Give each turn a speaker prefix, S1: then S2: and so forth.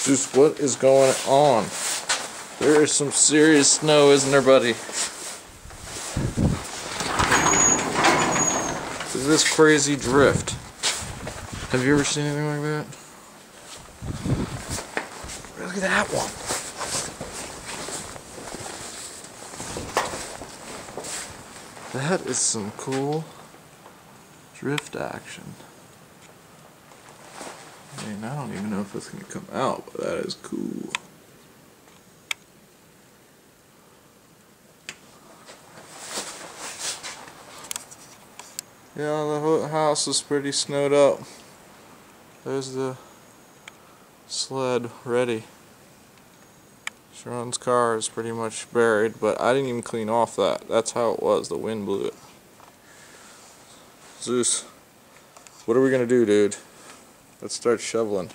S1: Zeus, what is going on? There is some serious snow, isn't there, buddy? Look at this crazy drift. Have you ever seen anything like that? Look at that one. That is some cool drift action. I mean, I don't even know if it's going to come out, but that is cool. Yeah, the whole house is pretty snowed up. There's the sled ready. Sharon's car is pretty much buried, but I didn't even clean off that. That's how it was. The wind blew it. Zeus, what are we going to do, dude? Let's start shoveling.